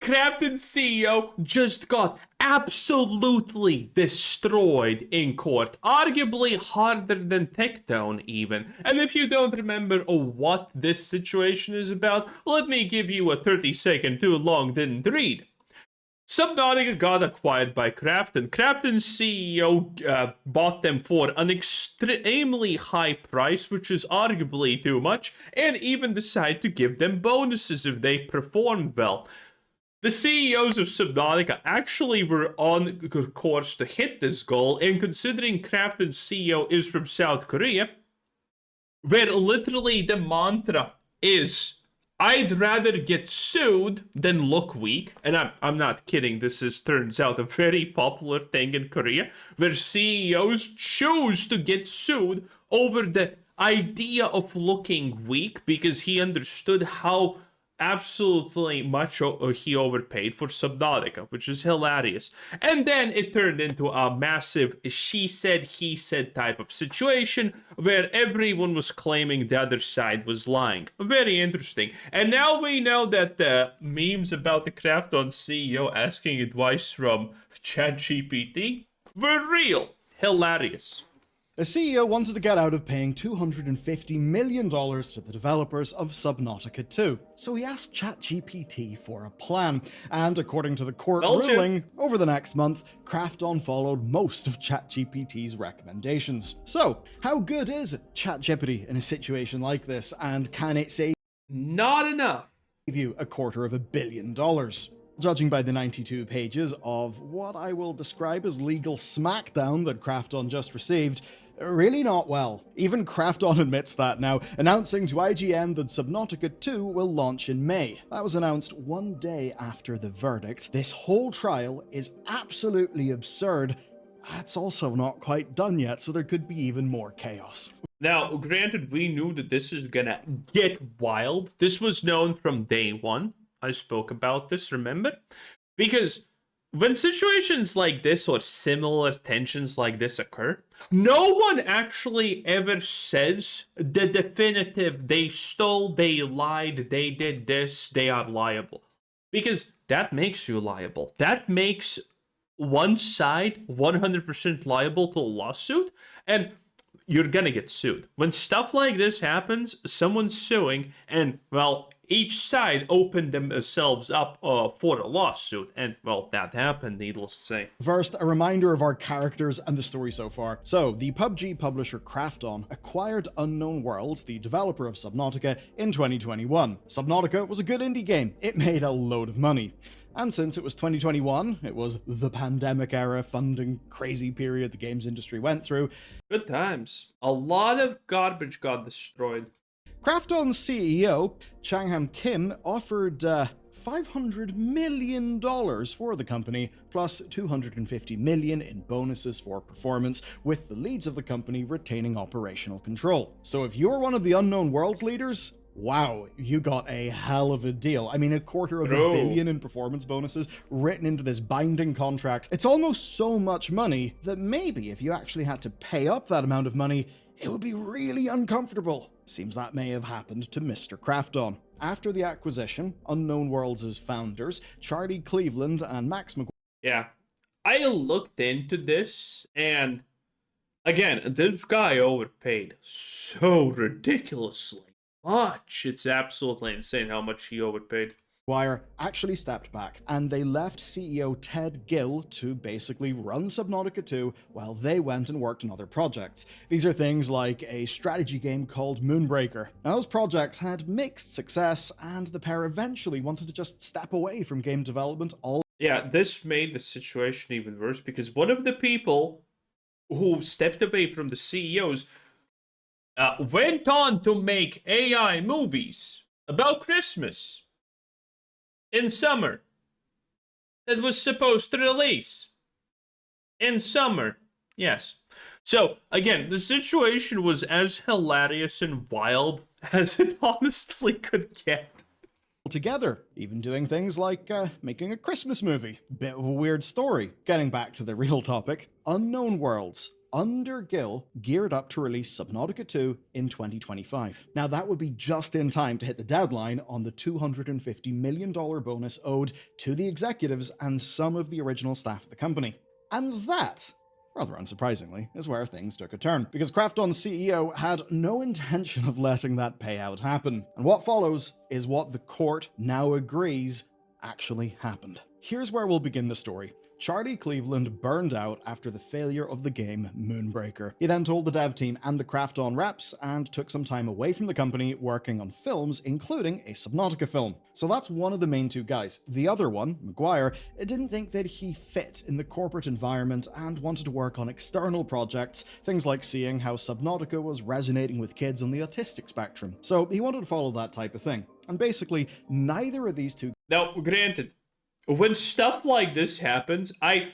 Krafton's CEO just got absolutely destroyed in court, arguably harder than Takedown even. And if you don't remember what this situation is about, let me give you a 30-second too long didn't read. Subnautica got acquired by Krafton. Krafton's CEO bought them for an extremely high price, which is arguably too much, and even decided to give them bonuses if they performed well. The CEOs of Subnautica actually were on course to hit this goal, and considering Krafton's CEO is from South Korea, where literally the mantra is, I'd rather get sued than look weak. And I'm not kidding. This turns out a very popular thing in Korea, where CEOs choose to get sued over the idea of looking weak because he understood how absolutely much he overpaid for Subnautica, which is hilarious. And then it turned into a massive she said, he said type of situation where everyone was claiming the other side was lying. Very interesting. And now we know that the memes about the Krafton CEO asking advice from ChatGPT were real. Hilarious. The CEO wanted to get out of paying $250 million to the developers of Subnautica 2, so he asked ChatGPT for a plan, and according to the court ruling, over the next month, Krafton followed most of ChatGPT's recommendations. So, how good is ChatGPT in a situation like this, and can it save Not enough. you $250 million? Judging by the 92 pages of what I will describe as legal smackdown that Krafton just received, really not well. Even Krafton admits that now, announcing to IGN that Subnautica 2 will launch in May. That was announced one day after the verdict. This whole trial is absolutely absurd. It's also not quite done yet, so there could be even more chaos. Now, granted, we knew that this is gonna get wild. This was known from day one. I spoke about this, remember? Because when situations like this or similar tensions like this occur, no one actually ever says the definitive, they stole, they lied, they did this, they are liable. Because that makes you liable. That makes one side 100% liable to a lawsuit, and you're gonna get sued. When stuff like this happens, someone's suing, and, well, each side opened themselves up for a lawsuit, and, well, that happened, needless to say. First, a reminder of our characters and the story so far. So, the PUBG publisher Krafton acquired Unknown Worlds, the developer of Subnautica, in 2021. Subnautica was a good indie game. It made a load of money. And since it was 2021, it was the pandemic era funding crazy period the games industry went through. Good times. A lot of garbage got destroyed. Krafton's CEO, Changham Kim, offered $500 million for the company, plus $250 million in bonuses for performance, with the leads of the company retaining operational control. So if you're one of the Unknown Worlds leaders, wow, you got a hell of a deal. I mean, $250 million in performance bonuses written into this binding contract. It's almost so much money that maybe if you actually had to pay up that amount of money, it would be really uncomfortable. Seems that may have happened to Mr. Krafton. After the acquisition, Unknown Worlds' founders, Charlie Cleveland and Max McGuire. Yeah. I looked into this, and again, this guy overpaid so ridiculously much. It's absolutely insane how much he overpaid. Actually stepped back, and they left CEO Ted Gill to basically run Subnautica 2 while they went and worked on other projects. These are things like a strategy game called Moonbreaker. Now, those projects had mixed success, and the pair eventually wanted to just step away from game development all. Yeah, this made the situation even worse because one of the people who stepped away from the CEOs went on to make AI movies about Christmas in summer that was supposed to release in summer. Yes. So, again, the situation was as hilarious and wild as it honestly could get. Together, even doing things like making a Christmas movie. Bit of a weird story. Getting back to the real topic, Unknown Worlds. under Gil geared up to release Subnautica 2 in 2025. Now that would be just in time to hit the deadline on the $250 million bonus owed to the executives and some of the original staff at the company. And that, rather unsurprisingly, is where things took a turn, because Krafton's CEO had no intention of letting that payout happen. And what follows is what the court now agrees actually happened. Here's where we'll begin the story. Charlie Cleveland burned out after the failure of the game Moonbreaker. He then told the dev team and the Krafton reps and took some time away from the company working on films, including a Subnautica film. So that's one of the main two guys. The other one, Maguire, didn't think that he fit in the corporate environment and wanted to work on external projects, things like seeing how Subnautica was resonating with kids on the autistic spectrum. So he wanted to follow that type of thing. And basically, neither of these two... Now, granted, when stuff like this happens, I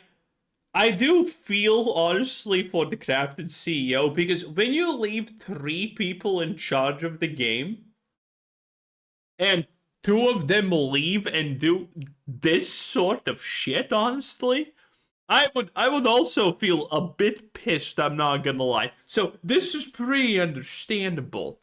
do feel, honestly, for the Crafted CEO, because when you leave 3 people in charge of the game, and 2 of them leave and do this sort of shit, honestly, I would also feel a bit pissed, I'm not gonna lie. So this is pretty understandable.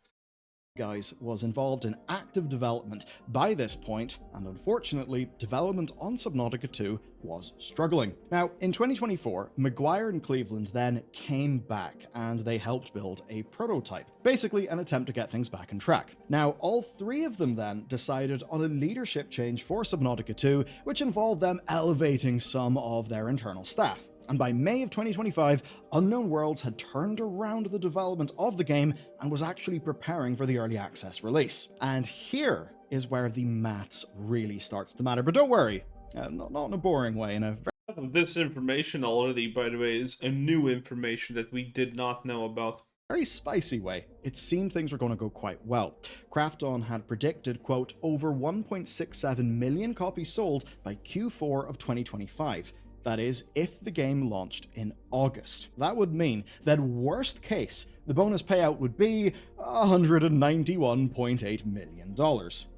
Guys was involved in active development by this point, and unfortunately, development on Subnautica 2 was struggling. Now, in 2024, Maguire and Cleveland then came back, and they helped build a prototype, basically an attempt to get things back on track. Now, all 3 of them then decided on a leadership change for Subnautica 2, which involved them elevating some of their internal staff. And by May of 2025, Unknown Worlds had turned around the development of the game and was actually preparing for the early access release. And here is where the maths really starts to matter. But don't worry, not in a boring way, in a This information already, by the way, is a new information that we did not know about. very spicy way. It seemed things were going to go quite well. Krafton had predicted, quote, over 1.67 million copies sold by Q4 of 2025. That is, if the game launched in August. That would mean that worst case, the bonus payout would be $191.8 million.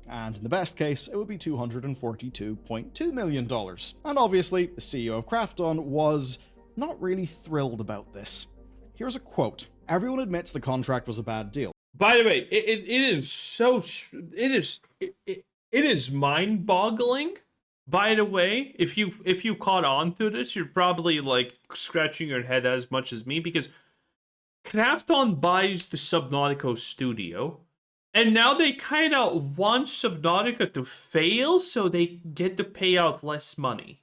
And in the best case, it would be $242.2 million. And obviously, the CEO of Krafton was not really thrilled about this. Here's a quote. Everyone admits the contract was a bad deal. By the way, it is mind-boggling. By the way, if you caught on to this, you're probably like scratching your head as much as me, because Krafton buys the Subnautica studio, and now they kind of want Subnautica to fail so they get to pay out less money.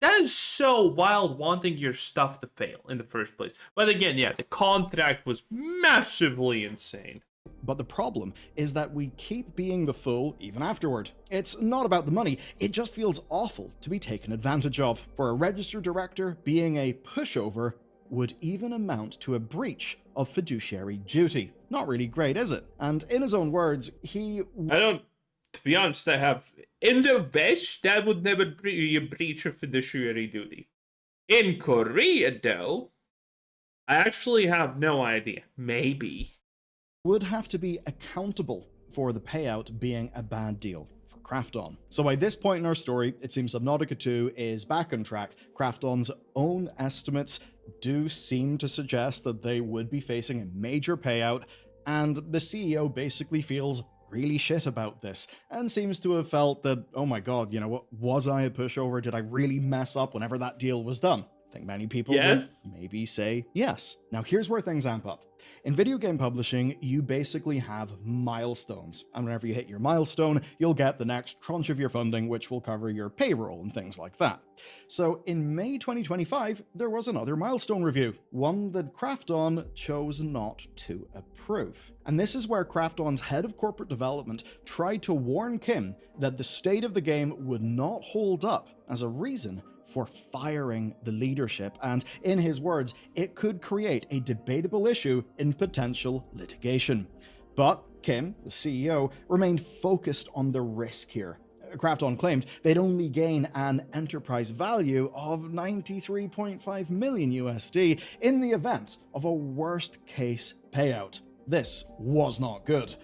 That is so wild, wanting your stuff to fail in the first place. But again, yeah, the contract was massively insane. But the problem is that we keep being the fool even afterward. It's not about the money, it just feels awful to be taken advantage of. For a registered director, being a pushover would even amount to a breach of fiduciary duty. Not really great, is it? And in his own words, to be honest, in the best, that would never be a breach of fiduciary duty. In Korea, though, I actually have no idea. Maybe. Would have to be accountable for the payout being a bad deal for Krafton. So by this point in our story, it seems Subnautica 2 is back on track. Krafton's own estimates do seem to suggest that they would be facing a major payout, and the CEO basically feels really shit about this and seems to have felt that, oh my god, you know what, was I a pushover? Did I really mess up whenever that deal was done? I think many people would maybe say yes. Now here's where things amp up. In video game publishing, you basically have milestones, and whenever you hit your milestone, you'll get the next tranche of your funding, which will cover your payroll and things like that. So in May 2025, there was another milestone review, one that Krafton chose not to approve. And this is where Krafton's head of corporate development tried to warn Kim that the state of the game would not hold up as a reason for firing the leadership, and in his words, it could create a debatable issue in potential litigation. But Kim, the CEO, remained focused on the risk here. Krafton claimed they'd only gain an enterprise value of 93.5 million USD in the event of a worst-case payout. This was not good.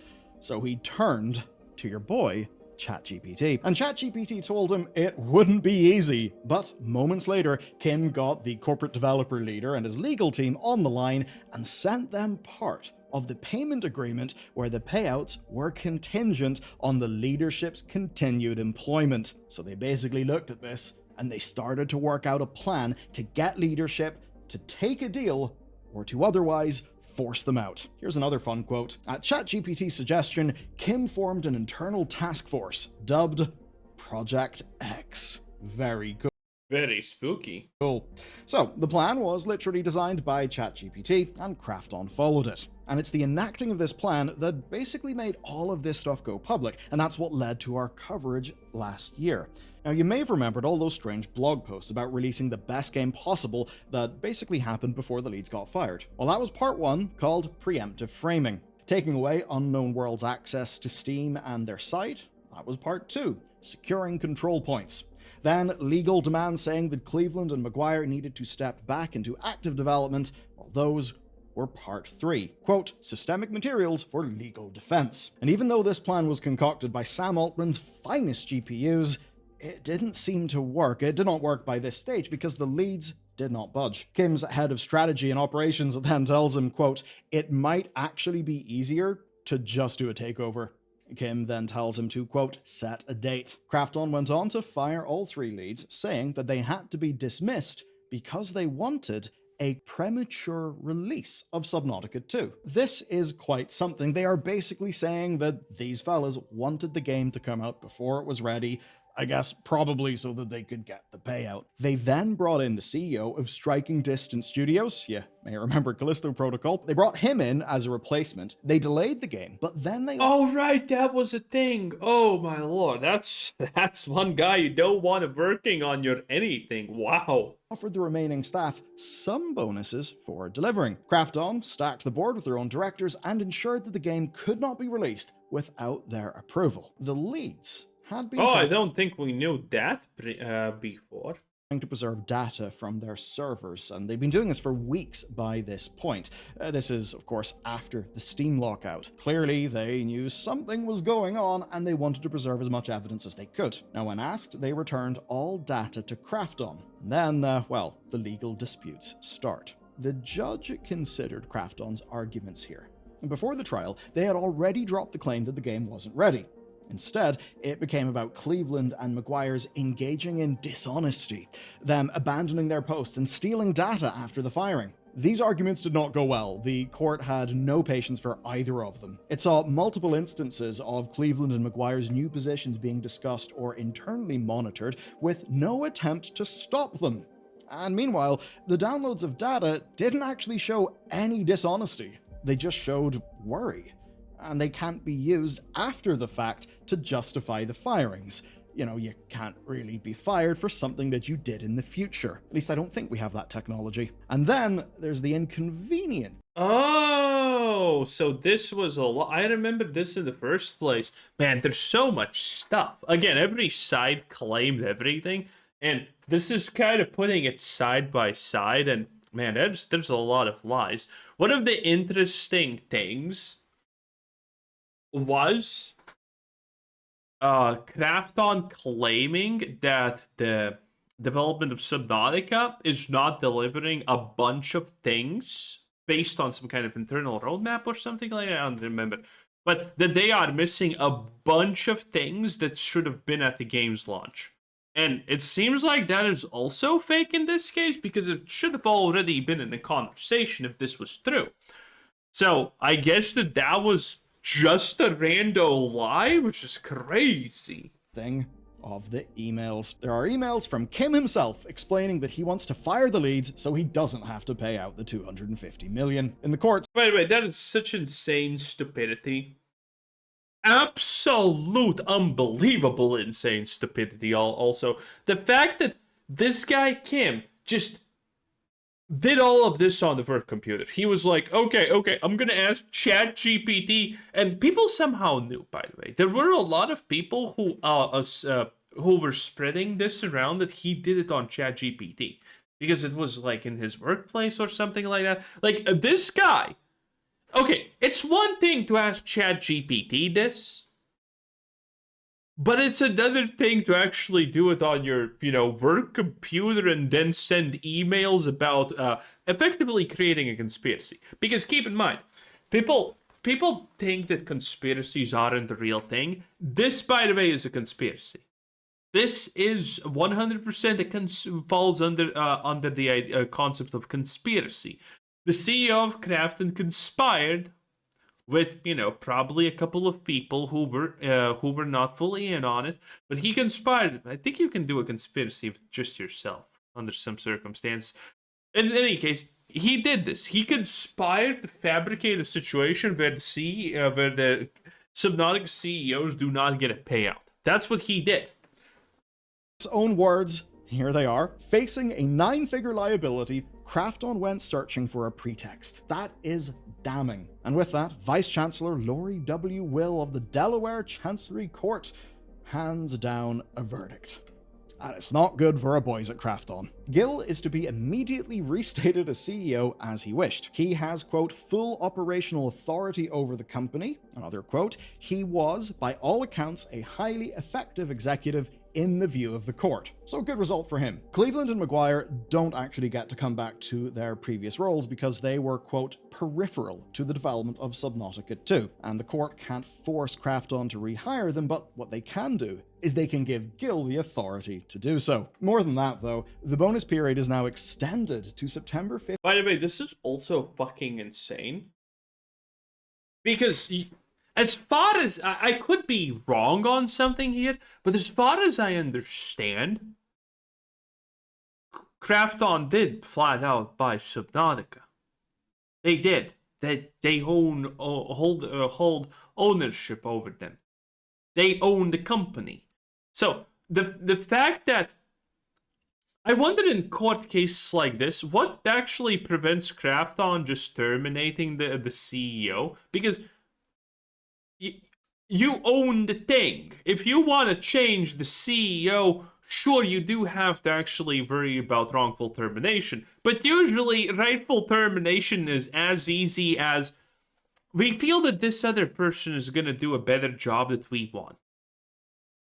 So he turned to your boy, ChatGPT. And ChatGPT told him it wouldn't be easy. But moments later, Kim got the corporate developer leader and his legal team on the line and sent them part of the payment agreement where the payouts were contingent on the leadership's continued employment. So they basically looked at this and they started to work out a plan to get leadership to take a deal or to otherwise force them out. Here's another fun quote. At ChatGPT's suggestion, Kim formed an internal task force dubbed Project X. Very cool. Very spooky. Cool. So, the plan was literally designed by ChatGPT, and Krafton followed it. And it's the enacting of this plan that basically made all of this stuff go public, and that's what led to our coverage last year. Now, you may have remembered all those strange blog posts about releasing the best game possible that basically happened before the leads got fired. Well, that was part one, called Preemptive Framing. Taking away Unknown World's access to Steam and their site, that was part two, Securing Control Points. Then, legal demands saying that Cleveland and Maguire needed to step back into active development, well, those were part 3. Quote, Systemic Materials for Legal Defense. And even though this plan was concocted by Sam Altman's finest GPUs, it didn't seem to work. It did not work by this stage because the leads did not budge. Kim's head of strategy and operations then tells him, quote, it might actually be easier to just do a takeover. Kim then tells him to, quote, set a date. Krafton went on to fire all 3 leads, saying that they had to be dismissed because they wanted a premature release of Subnautica 2. This is quite something. They are basically saying that these fellas wanted the game to come out before it was ready, I guess probably so that they could get the payout. They then brought in the CEO of Striking Distance Studios, you may remember Callisto Protocol. They brought him in as a replacement. They delayed the game, but then they... Oh, right, that was a thing. Oh, my lord, that's one guy you don't want working on your anything. Wow. Offered the remaining staff some bonuses for delivering. Krafton stacked the board with their own directors and ensured that the game could not be released without their approval. The leads had been... I don't think we knew that before. ...to preserve data from their servers, and they've been doing this for weeks by this point. This is, of course, after the Steam lockout. Clearly, they knew something was going on, and they wanted to preserve as much evidence as they could. Now, when asked, they returned all data to Krafton. And then, well, the legal disputes start. The judge considered Krafton's arguments here. And before the trial, they had already dropped the claim that the game wasn't ready. Instead, it became about Cleveland and Maguire's engaging in dishonesty, them abandoning their posts and stealing data after the firing. These arguments did not go well. The court had no patience for either of them. It saw multiple instances of Cleveland and Maguire's new positions being discussed or internally monitored, with no attempt to stop them. And meanwhile, the downloads of data didn't actually show any dishonesty. They just showed worry. And they can't be used after the fact to justify the firings. You know, you can't really be fired for something that you did in the future. At least I don't think we have that technology. And then there's the inconvenient. Oh, so this was a lot. I remember this in the first place. Man, there's so much stuff. Again, every side claimed everything, and this is kind of putting it side by side, and man, there's a lot of lies. One of the interesting things was Krafton claiming that the development of Subnautica is not delivering a bunch of things based on some kind of internal roadmap or something like that. I don't remember. But that they are missing a bunch of things that should have been at the game's launch. And it seems like that is also fake in this case, because it should have already been in the conversation if this was true. So I guess that was just a rando lie, which is crazy. Thing of the emails. There are emails from Kim himself explaining that he wants to fire the leads so he doesn't have to pay out the $250 million. In the courts... Wait, that is such insane stupidity. Absolute, unbelievable insane stupidity also. The fact that this guy, Kim, just did all of this on the work computer. He was like, okay, I'm gonna ask ChatGPT, and people somehow knew, by the way. There were a lot of people who were spreading this around that he did it on ChatGPT, because it was like in his workplace or something like that. Like, this guy, okay, it's one thing to ask ChatGPT this, But it's another thing to actually do it on your, work computer and then send emails about effectively creating a conspiracy. Because keep in mind, people think that conspiracies aren't a real thing. This, by the way, is a conspiracy. This is 100% falls under the concept of conspiracy. The CEO of Krafton conspired with probably a couple of people who were not fully in on it, but he conspired. I think you can do a conspiracy with just yourself under some circumstance. In any case, he did this. He conspired to fabricate a situation where the Subnautica CEOs do not get a payout. That's what he did. His own words, here they are. Facing a 9-figure liability, Krafton went searching for a pretext. That is damning. And with that, Vice Chancellor Lori W. Will of the Delaware Chancery Court hands down a verdict. And it's not good for our boys at Krafton. Gill is to be immediately restated as CEO as he wished. He has, quote, full operational authority over the company. Another quote, he was, by all accounts, a highly effective executive in the view of the court. So good result for him. Cleveland and Maguire don't actually get to come back to their previous roles because they were, quote, peripheral to the development of Subnautica 2. And the court can't force Krafton to rehire them, but what they can do is they can give Gill the authority to do so. More than that, though, the bonus period is now extended to September 5th. By the way, this is also fucking insane. Because as far as I could be wrong on something here, but as far as I understand, Krafton did flat out buy Subnautica. They did. They hold ownership over them. They own the company. So the fact that I wonder in court cases like this, what actually prevents Krafton just terminating the CEO? Because you own the thing. If you want to change the CEO, sure, you do have to actually worry about wrongful termination. But usually, rightful termination is as easy as we feel that this other person is going to do a better job that we want.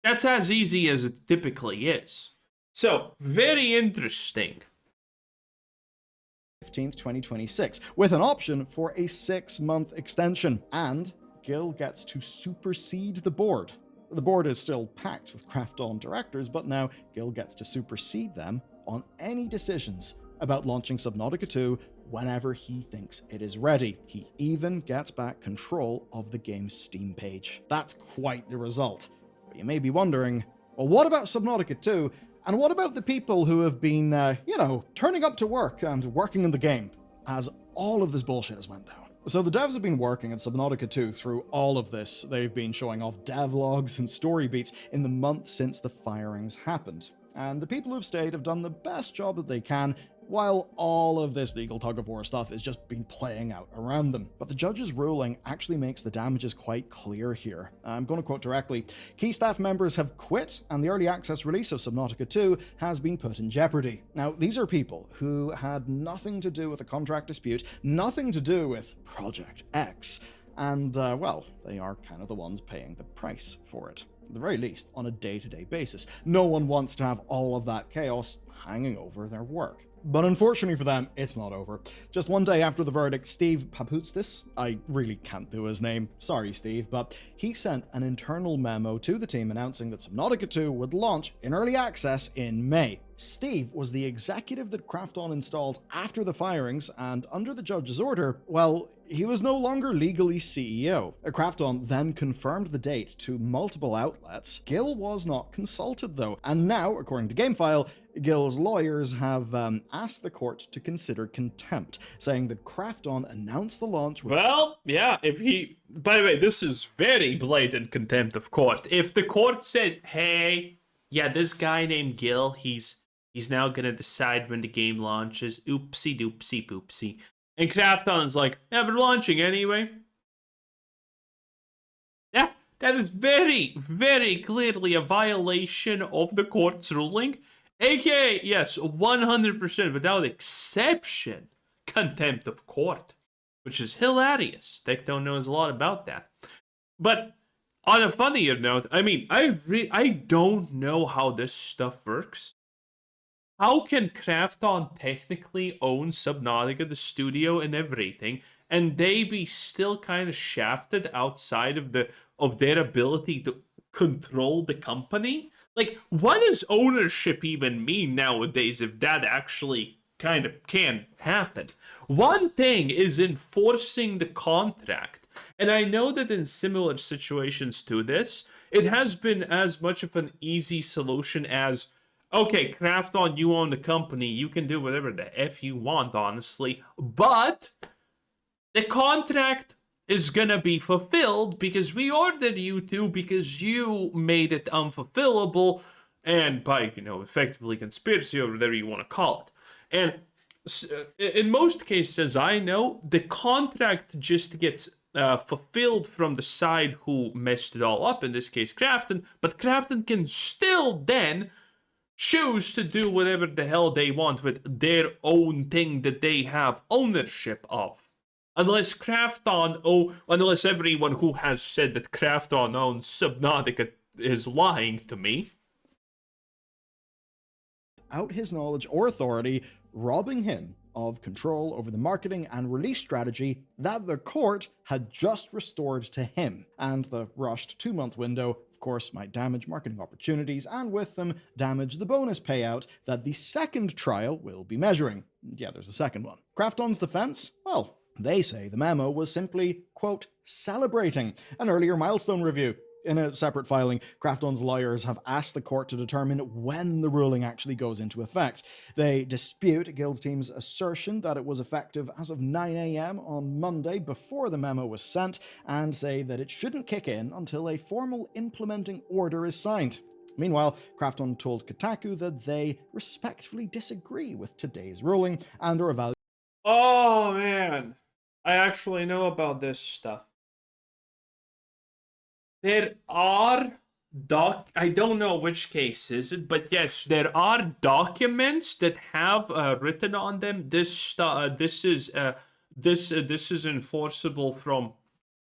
That's as easy as it typically is. So, very interesting. 15th, 2026, with an option for a 6-month extension. And Gill gets to supersede the board. The board is still packed with Krafton directors, but now Gill gets to supersede them on any decisions about launching Subnautica 2 whenever he thinks it is ready. He even gets back control of the game's Steam page. That's quite the result. But you may be wondering, well, what about Subnautica 2? And what about the people who have been, turning up to work and working in the game as all of this bullshit has went down? So the devs have been working on Subnautica 2 through all of this. They've been showing off devlogs and story beats in the months since the firings happened. And the people who've stayed have done the best job that they can, while all of this legal tug-of-war stuff is just been playing out around them. But the judge's ruling actually makes the damages quite clear here. I'm going to quote directly, key staff members have quit, and the early access release of Subnautica 2 has been put in jeopardy. Now, these are people who had nothing to do with a contract dispute, nothing to do with Project X, and, they are kind of the ones paying the price for it. At the very least, on a day-to-day basis. No one wants to have all of that chaos hanging over their work. But unfortunately for them, it's not over. Just one day after the verdict, Steve Paputstis, I really can't do his name, sorry Steve, but he sent an internal memo to the team announcing that Subnautica 2 would launch in early access in May. Steve was the executive that Krafton installed after the firings, and under the judge's order, well, he was no longer legally CEO. Krafton then confirmed the date to multiple outlets. Gill was not consulted though, and now, according to GameFile, Gill's lawyers have asked the court to consider contempt, saying that Krafton announced the launch with... Well, yeah, by the way, this is very blatant contempt of court. If the court says, hey, yeah, this guy named Gill, he's now gonna decide when the game launches, oopsie doopsie poopsie. And Krafton's like, yeah, we're launching anyway. Yeah, that is very, very clearly a violation of the court's ruling. AKA, yes, 100% without exception, contempt of court. Which is hilarious. Tectone knows a lot about that. But On a funnier note, I mean, I don't know how this stuff works. How can Krafton technically own Subnautica, the studio, and everything, and they be still kind of shafted outside of their ability to control the company? Like, what does ownership even mean nowadays if that actually kind of can happen? One thing is enforcing the contract. And I know that in similar situations to this, it has been as much of an easy solution as, okay, Krafton, you own the company, you can do whatever the F you want, honestly. But the contract is gonna be fulfilled because we ordered you to, because you made it unfulfillable, and by, effectively conspiracy or whatever you want to call it. And in most cases, I know the contract just gets fulfilled from the side who messed it all up, in this case Krafton, but Krafton can still then choose to do whatever the hell they want with their own thing that they have ownership of. Unless unless everyone who has said that Krafton owns Subnautica is lying to me. Out his knowledge or authority, robbing him of control over the marketing and release strategy that the court had just restored to him. And the rushed 2-month window, of course, might damage marketing opportunities and with them damage the bonus payout that the second trial will be measuring. Yeah, there's a second one. Krafton's defense? Well, they say the memo was simply, quote, celebrating an earlier milestone review. In a separate filing, Krafton's lawyers have asked the court to determine when the ruling actually goes into effect. They dispute Guild's team's assertion that it was effective as of 9 a.m. on Monday before the memo was sent, and say that it shouldn't kick in until a formal implementing order is signed. Meanwhile, Krafton told Kotaku that they respectfully disagree with today's ruling and are evaluating. Oh man, I actually know about this stuff. There are I don't know which case is it, but yes, there are documents that have written on them. This is enforceable from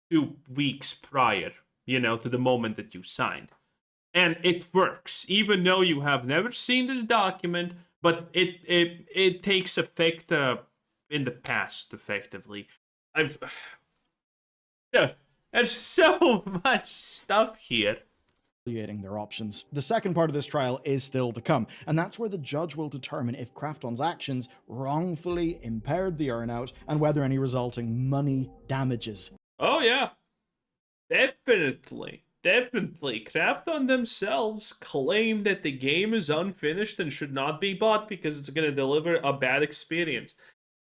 2 weeks prior, to the moment that you signed, and it works, even though you have never seen this document. But it takes effect in the past, effectively. Yeah. There's so much stuff here. Evaluating their options. The second part of this trial is still to come, and that's where the judge will determine if Krafton's actions wrongfully impaired the earnout and whether any resulting money damages. Oh yeah, definitely. Krafton themselves claim that the game is unfinished and should not be bought because it's going to deliver a bad experience.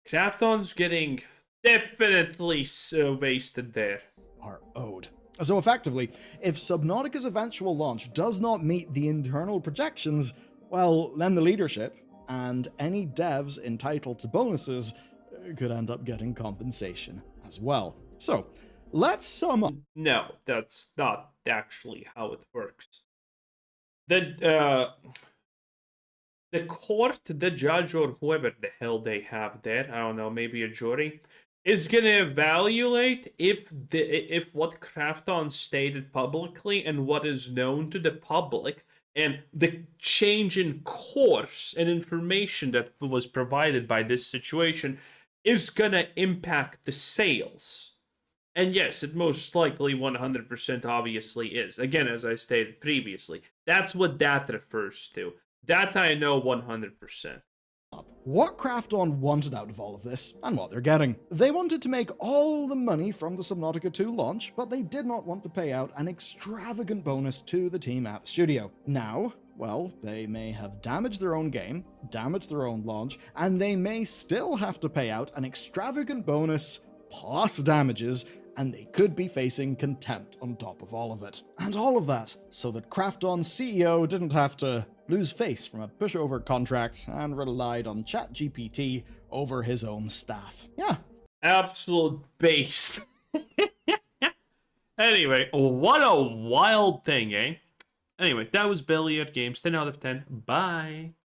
Krafton's getting definitely so wasted there. Are owed. So effectively, if Subnautica's eventual launch does not meet the internal projections, well, then the leadership and any devs entitled to bonuses could end up getting compensation as well. So, let's sum up. No, that's not actually how it works. The court, the judge, or whoever the hell they have there, I don't know, maybe a jury, is going to evaluate if what Krafton stated publicly and what is known to the public, and the change in course and information that was provided by this situation, is going to impact the sales. And yes, it most likely 100% obviously is. Again, as I stated previously, that's what that refers to. That I know 100%. What Krafton wanted out of all of this, and what they're getting. They wanted to make all the money from the Subnautica 2 launch, but they did not want to pay out an extravagant bonus to the team at the studio. Now, well, they may have damaged their own game, damaged their own launch, and they may still have to pay out an extravagant bonus plus damages, and they could be facing contempt on top of all of it. And all of that so that Krafton's CEO didn't have to lose face from a pushover contract and relied on ChatGPT over his own staff. Yeah. Absolute beast. Anyway, what a wild thing, eh? Anyway, that was Billiard Games 10 out of 10. Bye.